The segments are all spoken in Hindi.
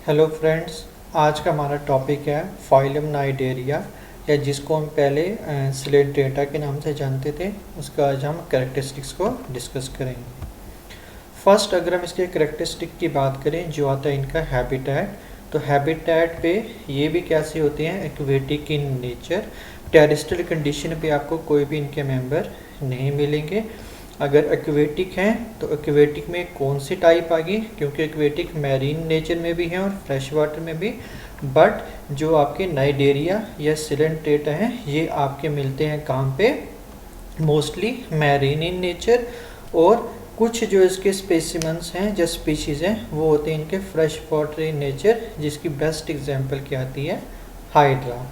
हेलो फ्रेंड्स, आज का हमारा टॉपिक है फाइलम नाइडेरिया, या जिसको हम पहले सिलेंट्रेटा के नाम से जानते थे। उसका आज हम कैरेक्टरिस्टिक्स को डिस्कस करेंगे। फर्स्ट, अगर हम इसके कैरेक्टरिस्टिक की बात करें, जो आता है इनका हैबिटेट। तो हैबिटेट पे ये भी कैसे होते हैं, aquatic in nature. Terrestrial condition पे आपको कोई भी इनके मेंबर नहीं मिलेंगे। अगर एक्वेटिक हैं तो एक्वेटिक में कौन सी टाइप आ गई, क्योंकि एक्वेटिक मैरीन नेचर में भी हैं और फ्रेश वाटर में भी। बट जो आपके नाइडेरिया या सिलेंट्रेटा हैं, ये आपके मिलते हैं कहाँ पे, मोस्टली मैरीन इन नेचर। और कुछ जो इसके स्पेसिमंस हैं, जो स्पीशीज़ हैं, वो होते हैं इनके फ्रेश वाटर इन नेचर, जिसकी बेस्ट एग्जांपल क्या आती है, हाइड्रा।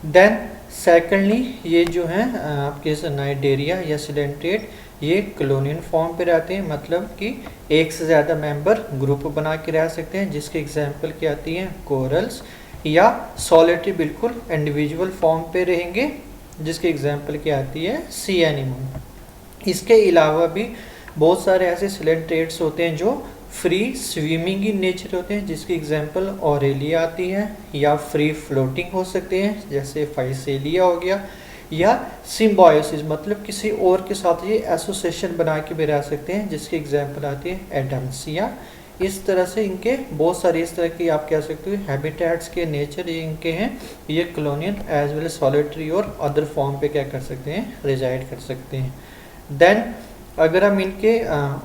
देन सेकेंडली, ये जो हैं आपके नाइडेरिया या सिलेंट्रेट, ये कॉलोनियल फॉर्म पे रहते हैं, मतलब कि एक से ज़्यादा मेंबर ग्रुप बना के रह सकते हैं, जिसके एग्जांपल क्या आती हैं, कोरल्स। या सॉलिटरी बिल्कुल इंडिविजुअल फॉर्म पे रहेंगे, जिसके एग्जांपल क्या आती है, सी एनिमल। इसके अलावा भी बहुत सारे ऐसे सिलेंट्रेट्स होते हैं जो फ्री स्विमिंग इन नेचर होते हैं, जिसकी एग्जांपल ऑरेलिया आती है। या फ्री फ्लोटिंग हो सकते हैं, जैसे फाइसेलिया हो गया। या सिम्बायोसिस, मतलब किसी और के साथ ये एसोसिएशन बना के भी रह सकते हैं, जिसकी एग्जांपल आती है एडम्सिया। इस तरह से इनके बहुत सारे इस तरह की आप कह सकते हो हैबिटेट्स के नेचर ये इनके हैं। ये कॉलोनियल एज वेल सॉलिटरी और अदर फॉर्म पे क्या कर सकते हैं, रिजाइड कर सकते हैं। देन अगर हम इनके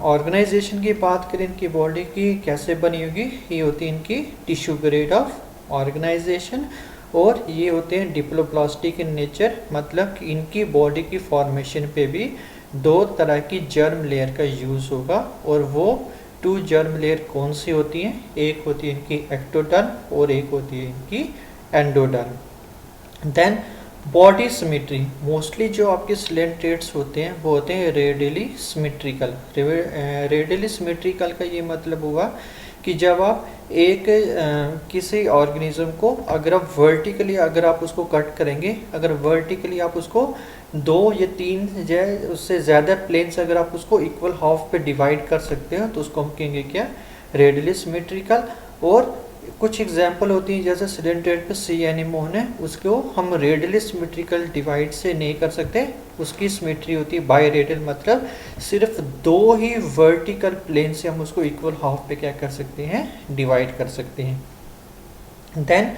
ऑर्गेनाइजेशन की बात करें, इनकी बॉडी की कैसे बनी होगी, ये होती है इनकी टिश्यू ग्रेड ऑफ ऑर्गेनाइजेशन। और ये होते हैं डिप्लोप्लास्टिक इन नेचर, मतलब कि इनकी बॉडी की फॉर्मेशन पे भी दो तरह की जर्म लेयर का यूज़ होगा। और वो टू जर्म लेयर कौन सी होती हैं, एक होती है इनकी एक्टोडर्म और एक होती है इनकी endoderm. Then body symmetry, mostly जो आपके सिलेंट्रेट्स होते हैं वो होते हैं रेडियली सिमेट्रिकल। रेडियली सिमेट्रिकल का ये मतलब हुआ कि जब आप एक किसी ऑर्गेनिज्म को अगर आप वर्टिकली अगर आप उसको कट करेंगे, अगर वर्टिकली आप उसको 2 या 3 उससे ज़्यादा प्लेन्स अगर आप उसको इक्वल हाफ पे डिवाइड कर सकते हो, तो उसको हम कहेंगे क्या, रेडियली सिमेट्रिकल। और कुछ एग्जांपल होती हैं, जैसे सिलेंट्रेट पे सी एनिमोन है, उसको हम रेडियली सिमेट्रिकल डिवाइड से नहीं कर सकते, उसकी सिमेट्री होती है बाई रेडियल, मतलब सिर्फ 2 ही वर्टिकल प्लेन से हम उसको इक्वल हाफ पे क्या कर सकते हैं, डिवाइड कर सकते हैं। देन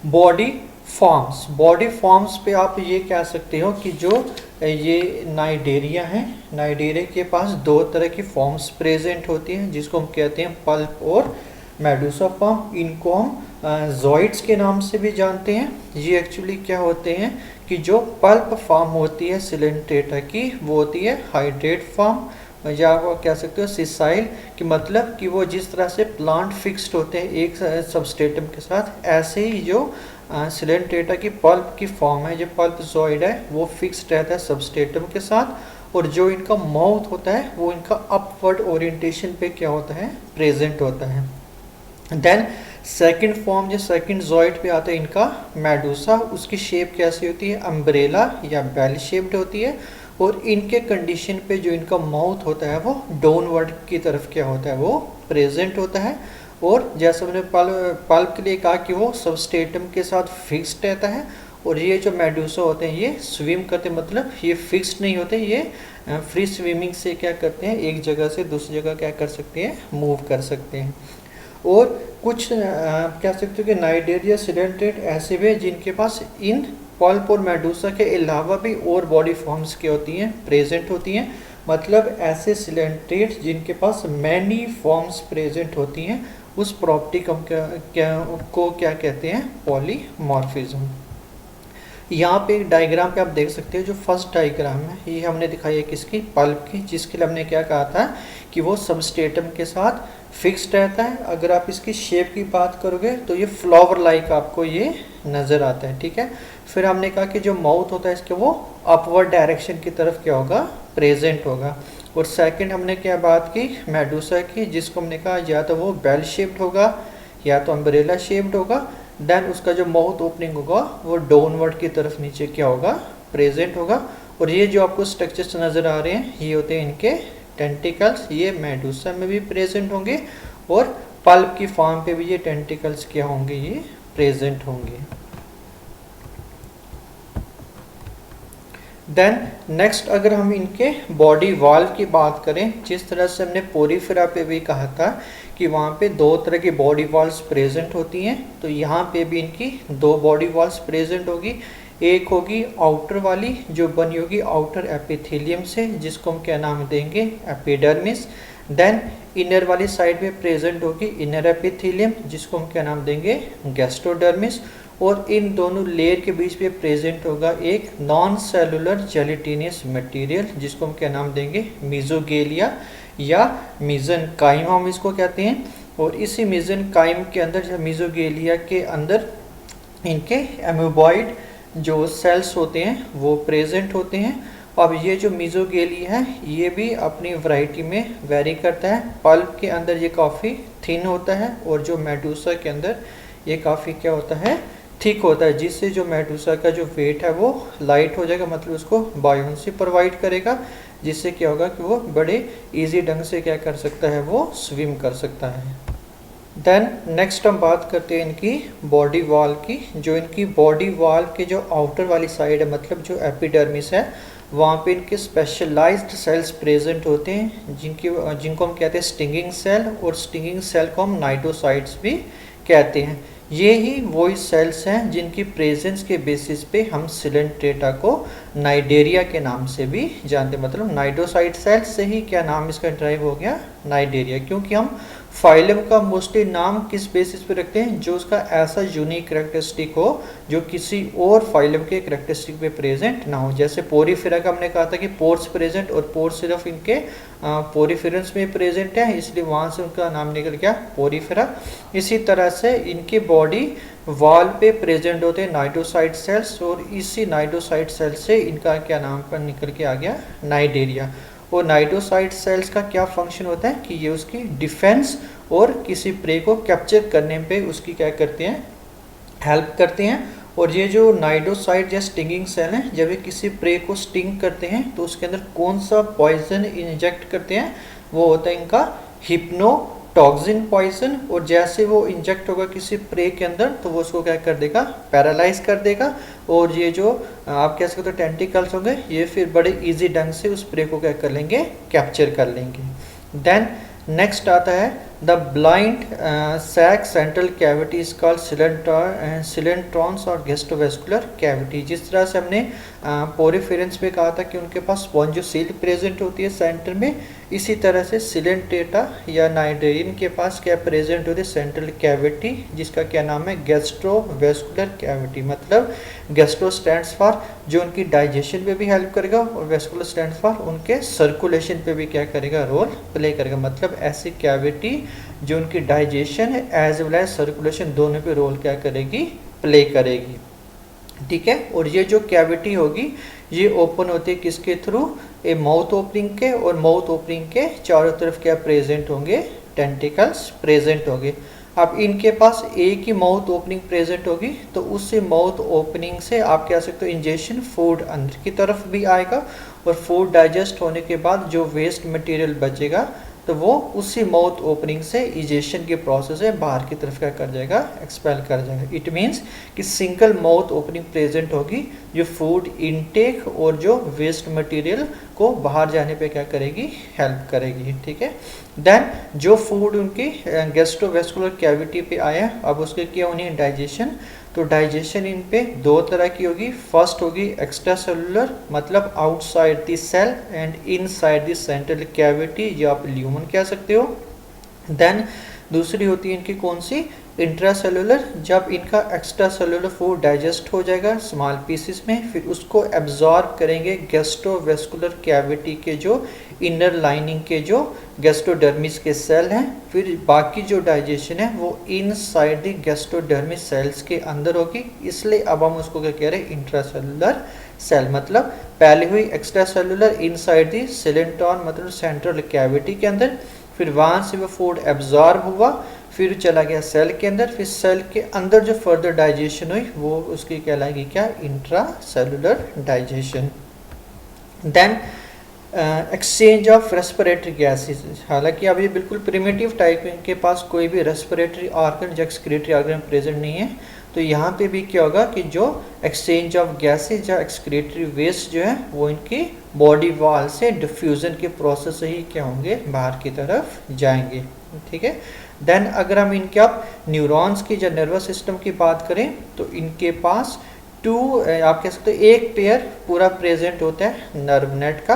बॉडी फॉर्म्स पे आप ये कह सकते हो कि जो ये नाइडेरिया है, नाइडेरिया के पास 2 तरह की फॉर्म्स प्रेजेंट होती हैं, जिसको हम कहते हैं पल्प और मेडुसा फॉर्म। इनको हम जॉइड्स के नाम से भी जानते हैं। ये एक्चुअली क्या होते हैं कि जो पल्प फॉर्म होती है सिलेंट्रेटा की, वो होती है हाइड्रेट फॉर्म, या आप कह सकते हो सिसाइल, कि मतलब कि वो जिस तरह से प्लांट फिक्स्ड होते हैं एक सबस्टेटम के साथ, ऐसे ही जो सिलेंट्रेटा की पल्प की फॉर्म है, जो पल्प जॉइड है, वो फिक्स्ड रहता है सबस्टेटम के साथ। और जो इनका माउथ होता है वो इनका अपवर्ड ओरिएंटेशन पे क्या होता है, प्रेजेंट होता है। देन सेकंड फॉर्म जो सेकंड जॉइड पे आता है इनका मेडुसा, उसकी शेप कैसी होती है, अम्ब्रेला या बेल शेप्ड होती है। और इनके कंडीशन पे जो इनका माउथ होता है वो डाउनवर्ड की तरफ क्या होता है, वो प्रेजेंट होता है। और जैसे मैंने पल्प के लिए कहा कि वो सबस्टेटम के साथ फिक्स्ड रहता है। और ये जो मेडुसा होते हैं ये स्विम करते, मतलब ये फिक्स्ड नहीं होते, ये फ्री स्विमिंग से क्या करते हैं, एक जगह से दूसरी जगह क्या कर सकते हैं, मूव कर सकते हैं। और कुछ कह सकते हो कि नाइडेरिया सिलेंट्रेट ऐसे भी जिनके पास इन पल्प और मेडुसा के अलावा भी और बॉडी फॉर्म्स क्या होती हैं, प्रेजेंट होती हैं। मतलब ऐसे सिलेंट्रेट जिनके पास मैनी फॉर्म्स प्रेजेंट होती हैं, उस प्रॉपर्टी को क्या कहते हैं, पॉलीमॉर्फिज्म। यहाँ पे एक डायग्राम पे आप देख सकते हो, जो फर्स्ट डायग्राम है ये हमने दिखाई है किसकी, पल्प की, जिसके लिए हमने क्या कहा था कि वो सबस्टेटम के साथ फिक्स्ड रहता है। अगर आप इसकी शेप की बात करोगे तो ये फ्लावर लाइक आपको ये नज़र आता है, ठीक है। फिर हमने कहा कि जो माउथ होता है इसके वो अपवर्ड डायरेक्शन की तरफ क्या होगा, प्रेजेंट होगा। और सेकंड हमने क्या बात की, मेडुसा की, जिसको हमने कहा या तो वो बेल शेप्ड होगा या तो अम्ब्रेला शेप्ड होगा। देन उसका जो माउथ ओपनिंग होगा वो डाउनवर्ड की तरफ नीचे क्या होगा, प्रेजेंट होगा। और ये जो आपको स्ट्रक्चर्स नज़र आ रहे हैं ये होते हैं इनके टेंटिकल्स, ये मेडुसा में भी प्रेजेंट होंगे और पल्प की फॉर्म पे भी ये टेंटिकल्स क्या होंगे, ये प्रेजेंट होंगे। देन नेक्स्ट अगर हम इनके बॉडी वॉल की बात करें, जिस तरह से हमने पोरीफेरा पे भी कहा था कि वहाँ पे दो तरह की बॉडी वॉल्स प्रेजेंट होती हैं, तो यहाँ पे भी इनकी दो बॉडी वॉल्स प्रेजेंट होगी। एक होगी आउटर वाली जो बनी होगी आउटर एपिथेलियम से, जिसको हम क्या नाम देंगे, एपिडर्मिस। देन इनर वाली साइड में प्रेजेंट होगी इनर एपिथेलियम, जिसको हम क्या नाम देंगे, गैस्ट्रोडर्मिस। और इन दोनों लेयर के बीच में प्रेजेंट होगा एक नॉन सेलुलर जेलिटिनियस मटेरियल, जिसको हम क्या नाम देंगे, मीजोगेलिया या मीजनकाइम हम इसको कहते हैं। और इसी मीजनकाइम के अंदर, मीजोगेलिया के अंदर इनके एमोबॉइड जो सेल्स होते हैं वो प्रेजेंट होते हैं। अब ये जो मीजोगेलिया है ये भी अपनी वैरायटी में वेरी करता है। पल्प के अंदर ये काफ़ी थिन होता है और जो मेडूसा के अंदर ये काफ़ी क्या होता है, थिक होता है, जिससे जो मेडूसा का जो वेट है वो लाइट हो जाएगा, मतलब उसको बायोन्सी प्रोवाइड करेगा, जिससे क्या होगा कि वो बड़े इजी ढंग से क्या कर सकता है, वो स्विम कर सकता है। देन नेक्स्ट हम बात करते हैं इनकी बॉडी वॉल की। जो इनकी बॉडी वॉल के जो आउटर वाली साइड है, मतलब जो एपिडर्मिस है, वहाँ पे इनके स्पेशलाइज्ड सेल्स प्रेजेंट होते हैं, जिनको हम कहते हैं स्टिंगिंग सेल, और स्टिंगिंग सेल को हम नाइडोसाइट्स भी कहते हैं। ये ही वही सेल्स हैं जिनकी प्रेजेंस के बेसिस पे हम सिलेंट्रेटा को नाइडेरिया के नाम से भी जानते हैं। मतलब नाइडोसाइट सेल से ही क्या नाम इसका ड्राइव हो गया, नाइडेरिया। क्योंकि हम फाइलम का मोस्टली नाम किस बेसिस पे रखते हैं, जो उसका ऐसा यूनिक करेक्टरिस्टिक हो जो किसी और फाइलम के करेक्टरिस्टिक पे प्रेजेंट ना हो। जैसे पोरीफेरा का हमने कहा था कि पोर्स प्रेजेंट, और पोर्स सिर्फ इनके पोरीफेरेंस में प्रेजेंट है, इसलिए वहाँ से उनका नाम निकल गया पोरीफेरा। इसी तरह से इनकी बॉडी वॉल पे प्रेजेंट होते हैं नाइडोसाइट सेल्स, और इसी नाइडोसाइट सेल से इनका क्या नाम पर निकल के आ गया, नाइडेरिया। और नाइडोसाइट सेल्स का क्या फंक्शन होता है कि ये उसकी डिफेंस और किसी प्रे को कैप्चर करने पे उसकी क्या करते हैं, हेल्प करते हैं। और ये जो नाइडोसाइट या स्टिंगिंग सेल हैं, जब ये किसी प्रे को स्टिंग करते हैं तो उसके अंदर कौन सा पॉइजन इंजेक्ट करते हैं, वो होता है इनका हिप्नोटॉक्सिन पॉइजन। और जैसे वो इंजेक्ट होगा किसी प्रे के अंदर तो वो उसको क्या कर देगा, पैरालाइज कर देगा। और ये जो आप कह सकते हो टेंटिकल्स होंगे, ये फिर बड़े इजी ढंग से उस प्रे को क्या कर लेंगे, कैप्चर कर लेंगे। देन नेक्स्ट आता है the blind sac central cavity is called coelenterons और गैस्ट्रोवेस्कुलर कैविटी। जिस तरह से हमने पोरीफेरेंस में कहा था कि उनके पास स्पॉन्जोसील प्रेजेंट होती है सेंटर में, इसी तरह से सिलेंट्रेटा या नाइडेरियन के पास क्या प्रेजेंट होती है, सेंट्रल कैविटी, जिसका क्या नाम है, गैस्ट्रोवेस्कुलर कैविटी। मतलब गैस्ट्रो स्टैंड्स फॉर जो उनकी डाइजेशन पे भी हेल्प करेगा, और वेस्कुलर स्टैंड्स फॉर उनके सर्कुलेशन पे भी क्या करेगा, रोल प्ले करेगा। मतलब ऐसी कैविटी जो उनकी डाइजेशन है एज वेल एज सर्कुलेशन दोनों पे रोल क्या करेगी, प्ले करेगी। ठीक है। और ये जो कैविटी होगी ये ओपन होती है किसके थ्रू, ए माउथ ओपनिंग के, और माउथ ओपनिंग के चारों तरफ क्या प्रेजेंट होंगे, टेंटिकल्स प्रेजेंट होंगे। अब इनके पास एक ही माउथ ओपनिंग प्रेजेंट होगी, तो उससे माउथ ओपनिंग से आप कह सकते हो इंजेक्शन फूड अंदर की तरफ भी आएगा, और फूड डाइजेस्ट होने के बाद जो वेस्ट मटेरियल बचेगा तो वो उसी माउथ ओपनिंग से इजेशन के प्रोसेस से बाहर की तरफ क्या कर जाएगा, एक्सपेल कर जाएगा। इट मीन्स कि सिंगल माउथ ओपनिंग प्रेजेंट होगी जो फूड इनटेक और जो वेस्ट मटेरियल को बाहर जाने पे क्या करेगी, हेल्प करेगी। ठीक है। देन जो फूड उनकी गैस्ट्रोवेस्कुलर कैविटी पे आया, अब उसके क्या होनी है, डाइजेशन। तो डाइजेशन इन पे दो तरह की होगी। फर्स्ट होगी एक्स्ट्रा सेलुलर, मतलब outside the cell and inside the central cavity, या आप ल्यूमन कह सकते हो। देन दूसरी होती है इनकी कौन सी, इंट्रासेलुलर, जब इनका एक्स्ट्रा सेलुलर फूड डाइजेस्ट हो जाएगा स्मॉल पीसेस में, फिर उसको एब्जॉर्ब करेंगे गैस्ट्रोवेस्कुलर कैविटी के जो इनर लाइनिंग के जो गैस्ट्रोडर्मिस के सेल हैं। फिर बाकी जो डाइजेशन है वो इनसाइड द गैस्ट्रोडर्मिस सेल्स के अंदर होगी, इसलिए अब हम उसको क्या कह रहे हैं, इंट्रासेलुलर सेल। मतलब पहले हुई एक्स्ट्रा सेलुलर इनसाइड द सिलेंट्रॉन, मतलब सेंट्रल कैविटी के अंदर, फिर वहाँ से वो फूड एब्जॉर्ब हुआ, फिर चला गया सेल के अंदर, फिर सेल के अंदर जो फर्दर डाइजेशन हुई वो उसकी कहलाएगी क्या, intra cellular digestion. Then exchange of respiratory gases. हालांकि अब ये बिल्कुल प्रिमिटिव टाइप है, इनके पास कोई भी रेस्पिरेटरी ऑर्गन या एक्सक्रीटरी ऑर्गन प्रेजेंट नहीं है, तो यहाँ पे भी क्या होगा कि जो एक्सचेंज ऑफ गैसेज या एक्सक्रीटरी वेस्ट जो है वो इनकी बॉडी वॉल से डिफ्यूजन के प्रोसेस से ही क्या होंगे, बाहर की तरफ जाएंगे। ठीक है, देन अगर हम इनके अब न्यूरॉन्स की या नर्वस सिस्टम की बात करें तो इनके पास आप कह सकते हो एक पेयर पूरा प्रेजेंट होता है नर्व नेट का,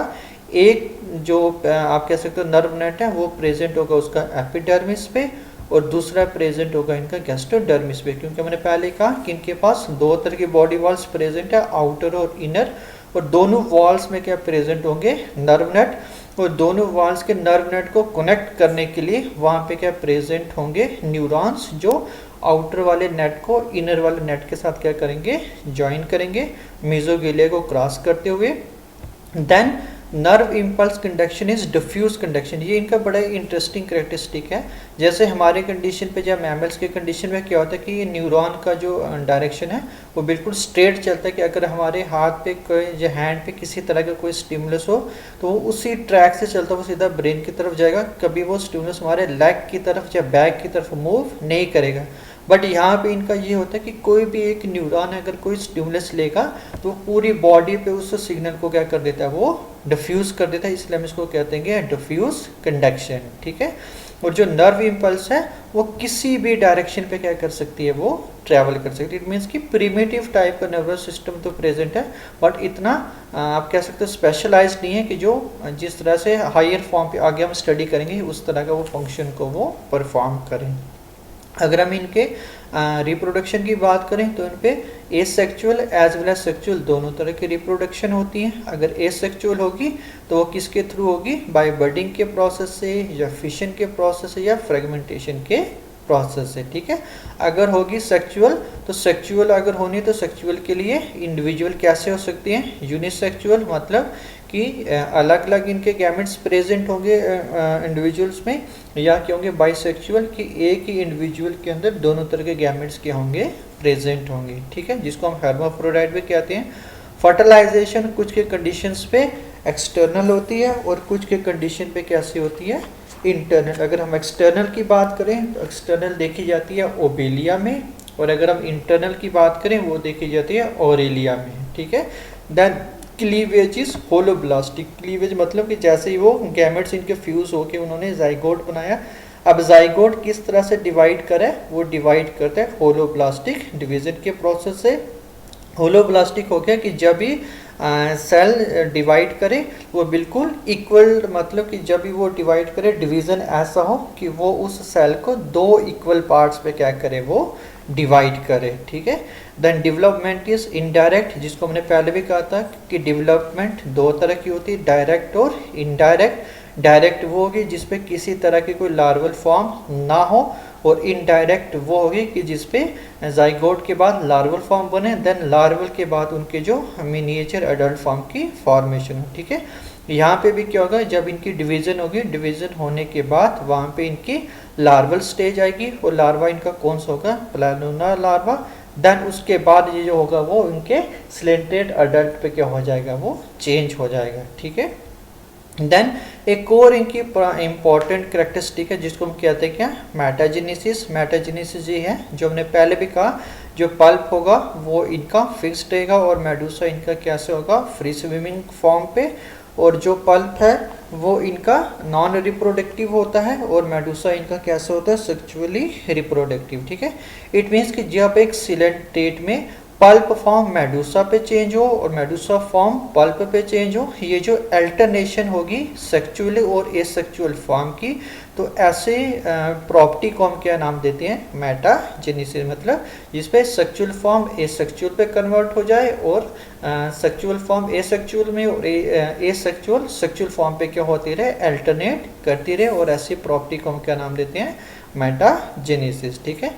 एक जो आप कह सकते हो नर्व नेट है वो प्रेजेंट होगा उसका एपिडर्मिस पे, और दूसरा प्रेजेंट होगा इनका गैस्ट्रोडर्मिस पे। क्योंकि मैंने पहले कहा कि इनके पास दो तरह की बॉडी वॉल्स प्रेजेंट है, आउटर और इनर, और दोनों वॉल्स में क्या प्रेजेंट होंगे, नर्व नेट, और दोनों वॉल्स के नर्व नेट को कनेक्ट करने के लिए वहाँ पे क्या प्रेजेंट होंगे, न्यूरॉन्स, जो आउटर वाले नेट को इनर वाले नेट के साथ क्या करेंगे, ज्वाइन करेंगे मेसोगिलिया को क्रॉस करते हुए। Then nerve impulse conduction is diffuse conduction, ये इनका बड़ा इंटरेस्टिंग करेक्टरिस्टिक है। जैसे हमारे कंडीशन पे या मैमल्स के कंडीशन में क्या होता है कि ये न्यूरॉन का जो डायरेक्शन है वो बिल्कुल स्ट्रेट चलता है, कि अगर हमारे हाथ पे कोई या हैंड पे किसी तरह का कोई स्टिमुलस हो तो वो उसी ट्रैक से चलता हुआ सीधा ब्रेन की तरफ जाएगा, कभी वो स्टिमुलस हमारे लेग की तरफ या बैक की तरफ मूव नहीं करेगा। बट यहाँ पे इनका ये होता है कि कोई भी एक न्यूरॉन अगर कोई स्टिमुलस लेगा तो पूरी बॉडी पे उस सिग्नल को क्या कर देता है, वो डिफ्यूज कर देता है, इसलिए हम इसको कहते हैं डिफ्यूज कंडक्शन। ठीक है, और जो नर्व इम्पल्स है वो किसी भी डायरेक्शन पे क्या कर सकती है, वो ट्रैवल कर सकती है। इट मीन्स कि प्रिमिटिव टाइप का नर्वस सिस्टम तो प्रेजेंट है, बट इतना आप कह सकते हो स्पेशलाइज्ड नहीं है कि जो जिस तरह से हायर फॉर्म पे आगे हम स्टडी करेंगे उस तरह का वो फंक्शन को वो परफॉर्म करें। अगर हम इनके रिप्रोडक्शन की बात करें तो इन पे asexual as well as sexual दोनों तरह की रिप्रोडक्शन होती है। अगर एसेक्सुअल होगी तो वो किसके थ्रू होगी, बाय बडिंग के प्रोसेस से या फिशन के प्रोसेस से या फ्रेगमेंटेशन के प्रोसेस से। ठीक है, अगर होगी सेक्सुअल तो सेक्सुअल अगर होनी तो सेक्सुअल के लिए इंडिविजुअल कैसे हो सकती हैं, यूनिसेक्सुअल, मतलब कि अलग अलग इनके गैमेट्स प्रेजेंट होंगे इंडिविजुअल्स में, या क्या होंगे बाइसेक्सुअल, कि एक ही इंडिविजुअल के अंदर दोनों तरह के गैमेट्स क्या होंगे, प्रेजेंट होंगे। ठीक है, जिसको हम हेर्माफ्रोडाइट भी कहते हैं। फर्टिलाइजेशन कुछ के कंडीशंस पे एक्सटर्नल होती है और कुछ के कंडीशन पे कैसी होती है, इंटरनल। अगर हम एक्सटर्नल की बात करें तो एक्सटर्नल देखी जाती है ओबेलिया में, और अगर हम इंटरनल की बात करें वो देखी जाती है ओरेलिया में। ठीक है, then cleavage is holoblastic. Cleavage मतलब कि जैसे ही वो गैमेट्स इनके फ्यूज होके उन्होंने जाइगोट बनाया, अब जाइगोट किस तरह से डिवाइड करे, वो डिवाइड करता है होलोब्लास्टिक डिवीजन के प्रोसेस से। होलोब्लास्टिक हो गया कि जब भी सेल डिवाइड करे वो बिल्कुल इक्वल, मतलब कि जब भी वो डिवाइड करे डिवीज़न ऐसा हो कि वो उस सेल को दो इक्वल पार्ट्स पे क्या करे, वो डिवाइड करे। ठीक है, देन डेवलपमेंट इज इनडायरेक्ट, जिसको हमने पहले भी कहा था कि डेवलपमेंट दो तरह की होती है, डायरेक्ट और इनडायरेक्ट। डायरेक्ट वो होगी जिसपे किसी तरह की कोई लार्वल फॉर्म ना हो, और इनडायरेक्ट वो होगी कि जिसपे जाइगोट के बाद लार्वल फॉर्म बने, देन लार्वल के बाद उनके जो मिनिएचर एडल्ट फॉर्म की फॉर्मेशन हो। ठीक है, यहाँ पे भी क्या होगा, जब इनकी डिवीजन होगी, डिवीजन होने के बाद वहाँ पे इनकी लार्वल स्टेज आएगी, और लार्वा इनका कौन सा होगा, प्लानोना लार्वा। देन उसके बाद ये जो होगा वो इनके स्लेंटेड अडल्ट पे क्या हो जाएगा, वो चेंज हो जाएगा। ठीक है, देन एक और इनकी इम्पॉर्टेंट करेक्टरिस्टिक है जिसको हम कहते हैं क्या, मेटाजेनेसिस। मेटाजेनेसिस ये है जो हमने पहले भी कहा, जो पल्प होगा वो इनका फिक्स्ड रहेगा और मेडुसा इनका कैसे होगा, फ्री स्विमिंग फॉर्म पे, और जो पल्प है वो इनका नॉन रिप्रोडक्टिव होता है, और मेडुसा इनका कैसे होता है, सेक्सुअली रिप्रोडक्टिव। ठीक है, इट मीन्स कि जब एक सिलेंटेट में पल्प फॉर्म मेडुसा पे चेंज हो और मेडुसा फॉर्म पल्प पे चेंज हो, ये जो अल्टरनेशन होगी सेक्चुअल और एसेक्चुअल फॉर्म की, तो ऐसे प्रॉपर्टी को हम क्या नाम देते हैं, मेटाजेनेसिस। मतलब जिसपे सेक्चुअल फॉर्म एसेक्चुअल पे कन्वर्ट हो जाए और सेक्चुअल फॉर्म एसेक्चुअल में और एसेक्चुअल सेक्चुअल फॉर्म पे क्या होती रहे, अल्टरनेट करती रहे, और ऐसी प्रॉपर्टी को हम क्या नाम देते हैं, मेटाजेनेसिस। ठीक है,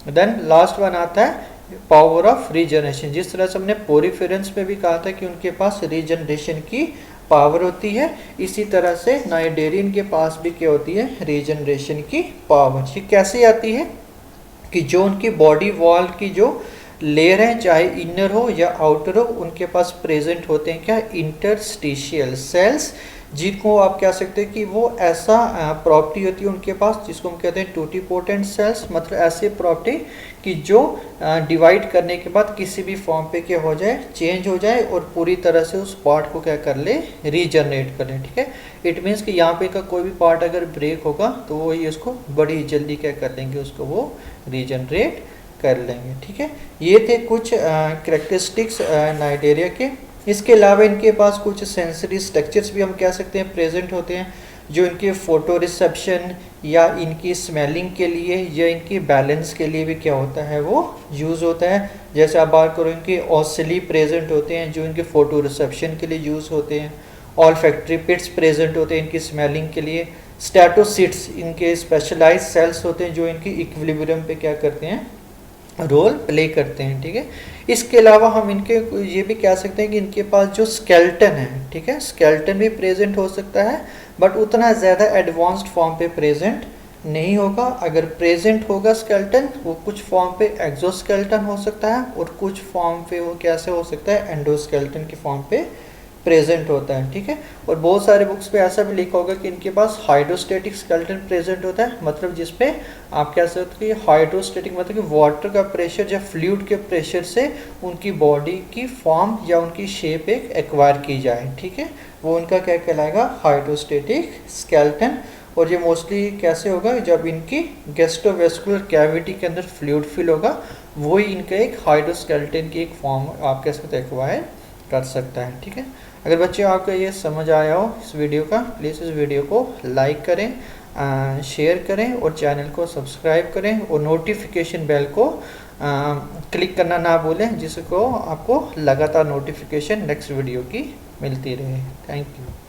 देन लास्ट वन आता है पावर ऑफ रीजनरेशन। जिस तरह से हमने पोरिफेरेंस में भी कहा था कि उनके पास रीजनरेशन की पावर होती है, इसी तरह से नाइडेरियन के पास भी क्या होती है, रीजनरेशन की पावर। ये कैसे आती है कि जो उनकी बॉडी वॉल की जो लेयर है, चाहे इनर हो या आउटर हो, उनके पास प्रेजेंट होते हैं क्या, इंटरस्टिशियल सेल्स, जिनको आप कह सकते हैं कि वो ऐसा प्रॉपर्टी होती है उनके पास जिसको हम कहते हैं टोटीपोटेंट सेल्स, मतलब ऐसी प्रॉपर्टी कि जो डिवाइड करने के बाद किसी भी फॉर्म पे क्या हो जाए, चेंज हो जाए और पूरी तरह से उस पार्ट को क्या कर ले, रीजनरेट कर ले। ठीक है, इट मीन्स कि यहाँ पे का कोई भी पार्ट अगर ब्रेक होगा तो वो ये उसको बड़ी जल्दी क्या कर लेंगे, उसको वो रीजनरेट कर लेंगे। ठीक है, ये थे कुछ करेक्टरिस्टिक्स नाइडेरिया के। इसके अलावा इनके पास कुछ सेंसरी स्ट्रक्चर्स भी हम कह सकते हैं प्रेजेंट होते हैं, जो इनके फोटो रिसेप्शन या इनकी स्मेलिंग के लिए या इनकी बैलेंस के लिए भी क्या होता है, वो यूज़ होता है। जैसे आप बात करो, इनके ऑसिली प्रेजेंट होते हैं जो इनके फोटो रिसेप्शन के लिए यूज़ होते हैं। ऑल फैक्ट्री पिट्स प्रेजेंट होते हैं इनकी स्मेलिंग के लिए। स्टैटोसिट्स इनके स्पेशलाइज सेल्स होते हैं जो इनकी इक्विलिब्रियम पे क्या करते हैं, रोल प्ले करते हैं। ठीक है, इसके अलावा हम इनके ये भी कह सकते हैं कि इनके पास जो स्केलेटन है, ठीक है, स्केलेटन भी प्रेजेंट हो सकता है बट उतना ज़्यादा एडवांस्ड फॉर्म पे प्रेजेंट नहीं होगा। अगर प्रेजेंट होगा स्केलेटन, वो कुछ फॉर्म पे एक्सोस्केलेटन हो सकता है और कुछ फॉर्म पे वो कैसे हो सकता है, एंडोस्केलेटन की फॉर्म पे प्रेजेंट होता है। ठीक है, और बहुत सारे बुक्स पे ऐसा भी लिखा होगा कि इनके पास हाइड्रोस्टेटिक स्केलेटन प्रेजेंट होता है, मतलब जिसपे आप कह सकते हो कि हाइड्रोस्टेटिक मतलब कि वाटर का प्रेशर या फ्लूइड के प्रेशर से उनकी बॉडी की फॉर्म या उनकी शेप एक एक्वायर की जाए। ठीक है, वो उनका क्या कहलाएगा, हाइड्रोस्टेटिक स्केलेटन। और ये मोस्टली कैसे होगा, जब इनकी गैस्ट्रोवेस्कुलर कैविटी के अंदर फ्लूइड फिल होगा, वही इनका एक हाइड्रोस्केलेटन की एक फॉर्म आप कह सकते हैं एक्वायर कर सकता है। ठीक है, अगर बच्चे आपको ये समझ आया हो इस वीडियो का, प्लीज़ इस वीडियो को लाइक करें, शेयर करें और चैनल को सब्सक्राइब करें और नोटिफिकेशन बेल को क्लिक करना ना भूलें, जिसको आपको लगातार नोटिफिकेशन नेक्स्ट वीडियो की मिलती रहे। Thank you.